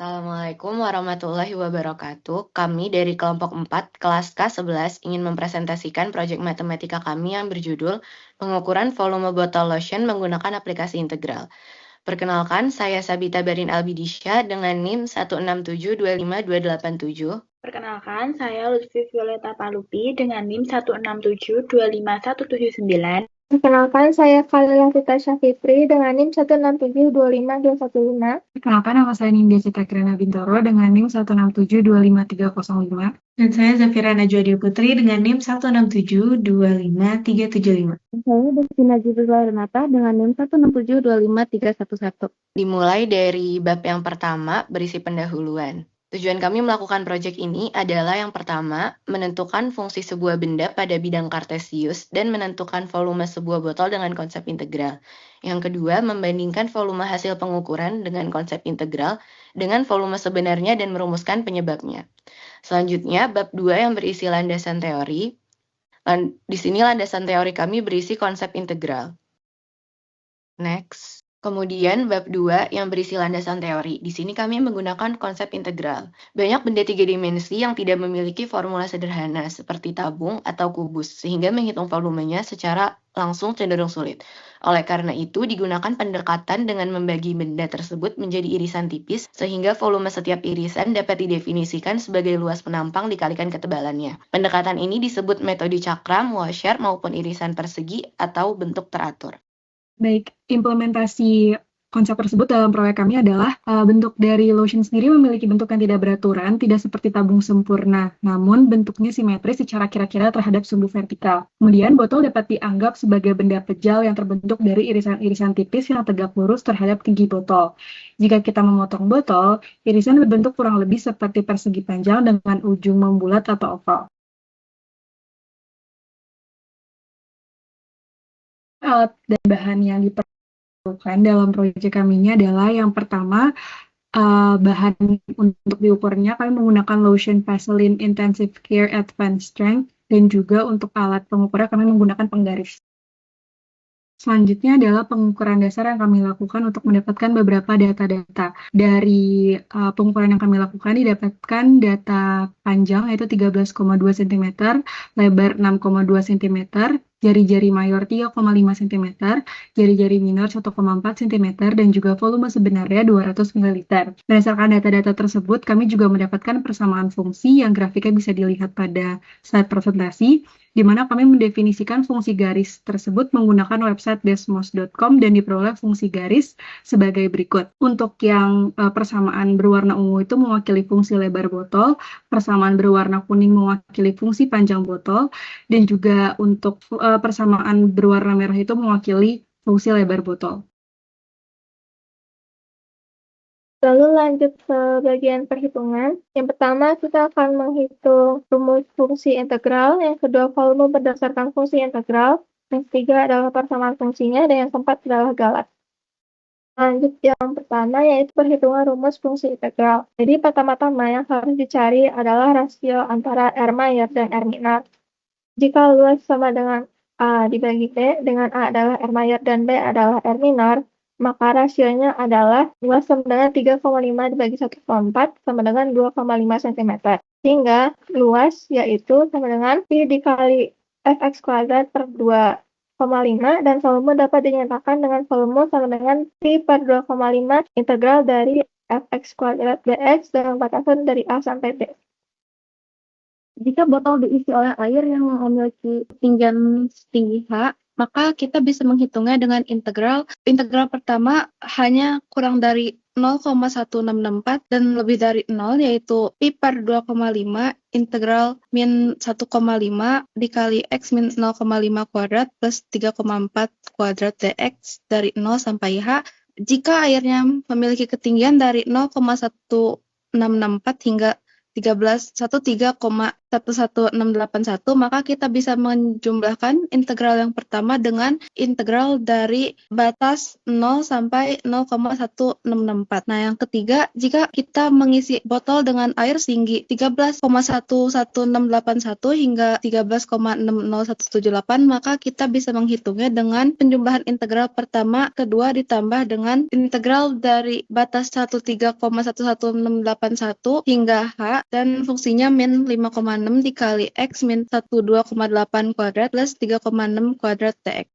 Assalamualaikum warahmatullahi wabarakatuh. Kami dari kelompok 4, kelas K11 ingin mempresentasikan proyek matematika kami yang berjudul Pengukuran Volume Botol Lotion menggunakan aplikasi integral. Perkenalkan, saya Sabita Barin Albidisya dengan NIM 167252287. Perkenalkan, saya Lutfi Violeta Palupi dengan NIM 167255179. Perkenalkan, saya Khalila Fita Syafifri dengan NIM 167252215. Perkenalkan, nama saya Nindya Cita Kirana Bintoro dengan NIM 167-25305. Dan saya Zafira Najwa Dia Putri dengan NIM 167-25375. Saya Destina Jibril Renata dengan NIM 167-25311. Dimulai dari bab yang pertama berisi pendahuluan. Tujuan kami melakukan proyek ini adalah yang pertama, menentukan fungsi sebuah benda pada bidang kartesius dan menentukan volume sebuah botol dengan konsep integral. Yang kedua, membandingkan volume hasil pengukuran dengan konsep integral dengan volume sebenarnya dan merumuskan penyebabnya. Selanjutnya, bab 2 yang berisi landasan teori. Di sini landasan teori kami berisi konsep integral. Next. Kemudian bab 2 yang berisi landasan teori. Di sini kami menggunakan konsep integral. Banyak benda 3 dimensi yang tidak memiliki formula sederhana seperti tabung atau kubus, sehingga menghitung volumenya secara langsung cenderung sulit. Oleh karena itu, digunakan pendekatan dengan membagi benda tersebut menjadi irisan tipis, sehingga volume setiap irisan dapat didefinisikan sebagai luas penampang dikalikan ketebalannya. Pendekatan ini disebut metode cakram, washer, maupun irisan persegi atau bentuk teratur. Baik, implementasi konsep tersebut dalam proyek kami adalah bentuk dari lotion sendiri memiliki bentuk yang tidak beraturan, tidak seperti tabung sempurna, namun bentuknya simetris secara kira-kira terhadap sumbu vertikal. Kemudian botol dapat dianggap sebagai benda pejal yang terbentuk dari irisan-irisan tipis yang tegak lurus terhadap tinggi botol. Jika kita memotong botol, irisan berbentuk kurang lebih seperti persegi panjang dengan ujung membulat atau oval. Alat dan bahan yang diperlukan dalam proyek kami ini adalah yang pertama, bahan untuk diukurnya kami menggunakan lotion Vaseline Intensive Care Advanced Strength, dan juga untuk alat pengukurnya kami menggunakan penggaris. Selanjutnya adalah pengukuran dasar yang kami lakukan untuk mendapatkan beberapa data-data. Dari pengukuran yang kami lakukan didapatkan data panjang yaitu 13,2 cm, lebar 6,2 cm, jari-jari mayor 3,5 cm, jari-jari minor 1,4 cm, dan juga volume sebenarnya 200 ml. Berdasarkan data-data tersebut, kami juga mendapatkan persamaan fungsi yang grafiknya bisa dilihat pada slide presentasi, di mana kami mendefinisikan fungsi garis tersebut menggunakan website desmos.com dan diperoleh fungsi garis sebagai berikut. Untuk yang persamaan berwarna ungu itu mewakili fungsi lebar botol, persamaan berwarna kuning mewakili fungsi panjang botol, dan juga untuk persamaan berwarna merah itu mewakili fungsi lebar botol. Lalu lanjut ke bagian perhitungan. Yang pertama, kita akan menghitung rumus fungsi integral. Yang kedua, volume berdasarkan fungsi integral. Yang ketiga adalah persamaan fungsinya. Dan yang keempat adalah galat. Lanjut yang pertama, yaitu perhitungan rumus fungsi integral. Jadi, pertama-tama yang harus dicari adalah rasio antara R mayor dan R minor. Jika luas sama dengan A dibagi B, dengan A adalah R mayor dan B adalah R minor, maka rasionya adalah luas sama dengan 3,5 dibagi 1/4 sama dengan 2,5 cm. Sehingga luas yaitu sama dengan Pi dikali Fx kuadrat per 2,5 dan volume dapat dinyatakan dengan volume sama dengan Pi per 2,5 integral dari Fx kuadrat dx dengan batasan dari A sampai B. Jika botol diisi oleh air yang memiliki ketinggian setinggi H, maka kita bisa menghitungnya dengan integral. Integral pertama hanya kurang dari 0,1664 dan lebih dari 0, yaitu Pi per 2,5 integral min 1,5 dikali X min 0,5 kuadrat plus 3,4 kuadrat dx dari 0 sampai H. Jika airnya memiliki ketinggian dari 0,1664 hingga 13,8 11681, maka kita bisa menjumlahkan integral yang pertama dengan integral dari batas 0 sampai 0,1664. Nah, yang ketiga, jika kita mengisi botol dengan air setinggi 13,11681 hingga 13,60178, maka kita bisa menghitungnya dengan penjumlahan integral pertama, kedua ditambah dengan integral dari batas 13,11681 hingga H, dan fungsinya min 5,6 dikali X min 12,8 kuadrat plus 3,6 kuadrat dx.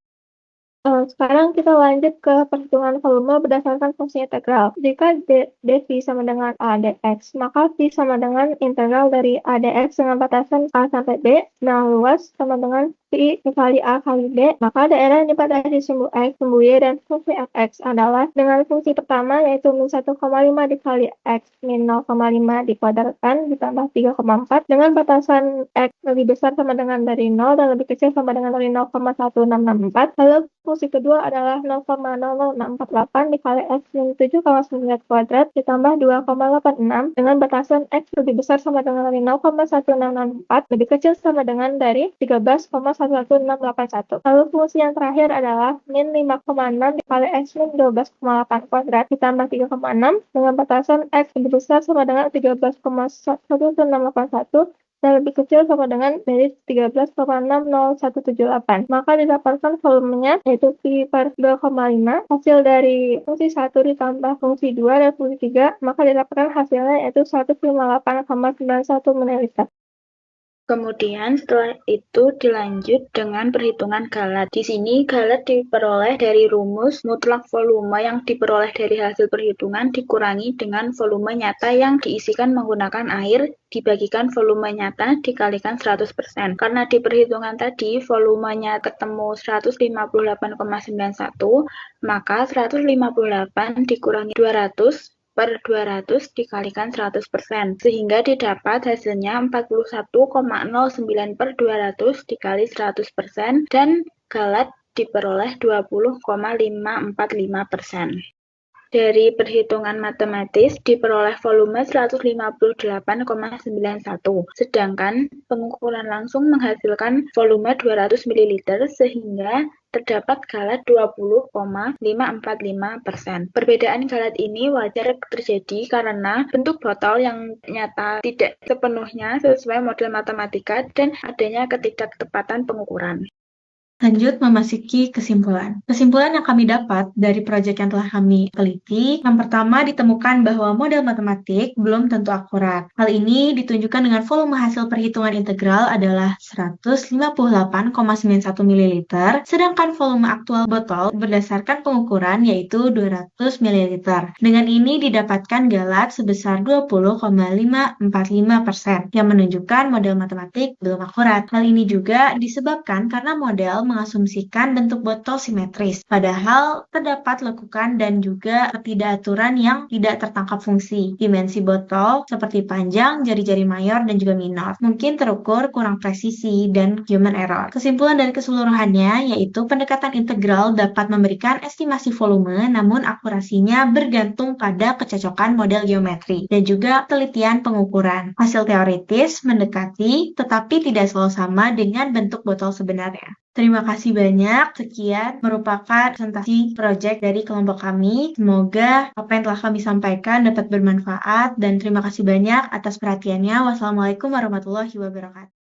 Sekarang kita lanjut ke perhitungan volume berdasarkan fungsi integral. Jika dV sama dengan A dx, maka V sama dengan integral dari A dx dengan batasan A sampai B. Nah, luas sama dengan V dikali A kali B. Maka daerah yang dibatasi sumbu X, sumbu Y, dan fungsi fx adalah dengan fungsi pertama yaitu min 1,5 dikali X min 0,5 dikuadratkan ditambah 3,4 dengan batasan X lebih besar sama dengan dari 0 dan lebih kecil sama dengan dari 0,1664. Lalu fungsi kedua adalah 0,00648 dikali X min 7,9 kuadrat ditambah 2,86 dengan batasan X lebih besar sama dengan dari 0,1664 lebih kecil sama dengan dari 13,11681. Lalu fungsi yang terakhir adalah min 5,6 dikali X min 12,8 kuadrat ditambah 3,6 dengan batasan X lebih besar sama dengan 13,11681 dan lebih kecil sama dengan dari 13,60178. Maka didapatkan volumenya yaitu V per 2,5. Hasil dari fungsi 1 ditambah fungsi 2 dan fungsi 3, maka didapatkan hasilnya yaitu 158,91 ml. Kemudian setelah itu dilanjut dengan perhitungan galat. Di sini galat diperoleh dari rumus mutlak volume yang diperoleh dari hasil perhitungan dikurangi dengan volume nyata yang diisikan menggunakan air dibagikan volume nyata dikalikan 100%. Karena di perhitungan tadi volumenya ketemu 158,91, maka 158 dikurangi 200 per 200 dikalikan 100%, sehingga didapat hasilnya 41,09 per 200 dikali 100%, dan galat diperoleh 20,545%. Dari perhitungan matematis diperoleh volume 158,91, sedangkan pengukuran langsung menghasilkan volume 200 ml sehingga terdapat galat 20,545%. Perbedaan galat ini wajar terjadi karena bentuk botol yang nyata tidak sepenuhnya sesuai model matematika dan adanya ketidaktepatan pengukuran. Lanjut memasuki kesimpulan. Kesimpulan yang kami dapat dari proyek yang telah kami teliti, yang pertama ditemukan bahwa model matematik belum tentu akurat. Hal ini ditunjukkan dengan volume hasil perhitungan integral adalah 158,91 ml, sedangkan volume aktual botol berdasarkan pengukuran yaitu 200 ml. Dengan ini didapatkan galat sebesar 20,545%, yang menunjukkan model matematik belum akurat. Hal ini juga disebabkan karena model mengasumsikan bentuk botol simetris, padahal terdapat lekukan dan juga ketidakaturan yang tidak tertangkap fungsi. Dimensi botol seperti panjang, jari-jari mayor, dan juga minor mungkin terukur kurang presisi dan human error. Kesimpulan dari keseluruhannya yaitu pendekatan integral dapat memberikan estimasi volume, namun akurasinya bergantung pada kecocokan model geometri dan juga telitian pengukuran. Hasil teoritis mendekati tetapi tidak selalu sama dengan bentuk botol sebenarnya. Terima kasih banyak. Sekian merupakan presentasi proyek dari kelompok kami. Semoga apa yang telah kami sampaikan dapat bermanfaat dan terima kasih banyak atas perhatiannya. Wassalamualaikum warahmatullahi wabarakatuh.